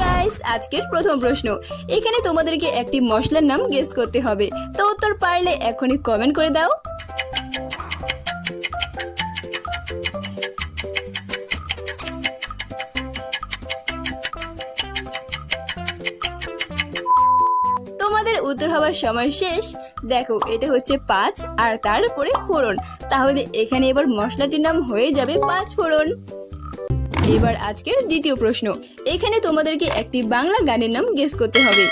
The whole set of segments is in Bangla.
গাইস, আজকের প্রথম প্রশ্ন। এখানে তোমাদেরকে একটি মশলার নাম গেস করতে হবে। তো উত্তর পারলে এখনই কমেন্ট করে দাও। তোমাদের উত্তর হওয়ার সময় শেষ। দেখো, এটা হচ্ছে 5 আর তার উপরে ফোড়ন। তাহলে এখানে এবার মশলাটির নাম হয়ে যাবে 5 ফোড়ন। এবার আজকের দ্বিতীয় প্রশ্ন। এখানে তোমাদেরকে একটি বাংলা গানের নাম গেস করতে হবে।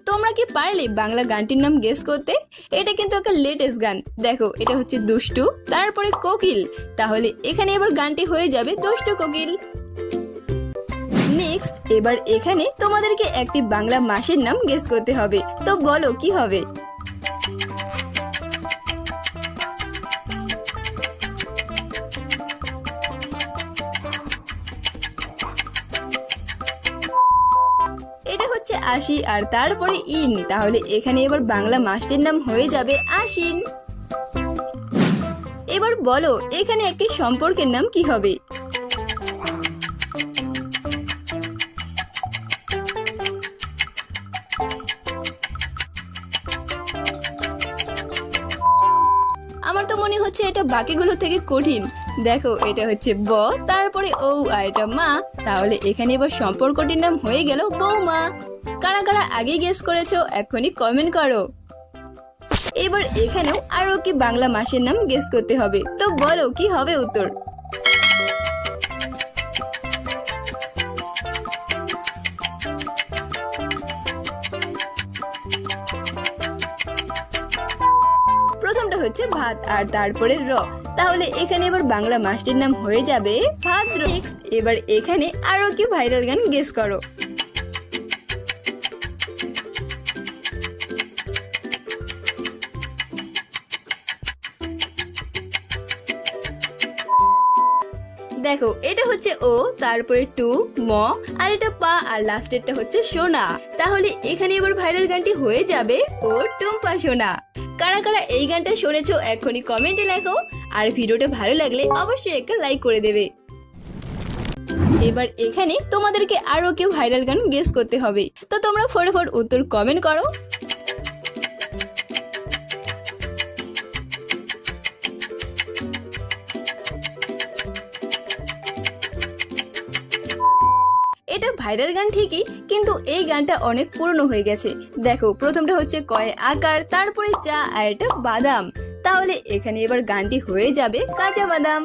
তোমরা কি পারলে বাংলা গানটির নাম গেস করতে? এটা কিন্তু একটা লেটেস্ট গান। দেখো, এটা হচ্ছে দুষ্টু, তারপরে কোকিল। তাহলে এখানে এবার গানটি হয়ে যাবে দুষ্টু কোকিল। নেক্সট, এবার এখানে তোমাদেরকে একটি বাংলা মাসের নাম গেস করতে হবে। তো বলো কি হবে? এটা হচ্ছে আশি আর তারপরে ইন। তাহলে এখানে এবার বাংলা মাসটির নাম হয়ে যাবে আশ্বিন। এবার বলো, এখানে একটি সম্পর্কের নাম কি হবে? আমার তো মনে হচ্ছে এটা বাকিগুলো থেকে কঠিন। দেখো, এটা হচ্ছে ব, তারপরে ও আর এটা মা। তাহলে এখানে এবার সম্পর্কটির নাম হয়ে গেল বৌমা। কারা কারা আগে গেস করেছো এখনই কমেন্ট করো। এবার এখানেও আরো কি বাংলা মাসের নাম গেস করতে হবে। তো বলো কি হবে উত্তর? প্রথমটা হচ্ছে ভাত আর তারপরে র। তাহলে এখানে এবার বাংলা মাসটির নাম হয়ে যাবে ভাদ্র। নেক্সট, এবার এখানে আরো কি ভাইরাল গান গেস করো। দেখো, এটা হচ্ছে ও, তারপরে টু ম, আর এটা পা, আর লাস্টেরটা হচ্ছে সোনা। তাহলে এখানে এবার ভাইরাল গানটি হয়ে যাবে ও টুম্পা সোনা। কারা কারা এই গানটা শুনেছো এখনই কমেন্টে লেখো। আর ভিডিওটা ভালো লাগলে অবশ্যই একটা লাইক করে দেবে। এবার এখানে তোমাদেরকে আরো কেউ ভাইরাল গান গেস করতে হবে। তো তোমরা ফটাফট উত্তর কমেন্ট করো। এটা ভাইরাল গান ঠিকই, কিন্তু এই গানটা অনেক পুরনো হয়ে গেছে। দেখো, প্রথমটা হচ্ছে কয় আকার, তারপরে চা, আর এটা বাদাম। তাহলে এখানে এবার গানটি হয়ে যাবে কাঁচা বাদাম।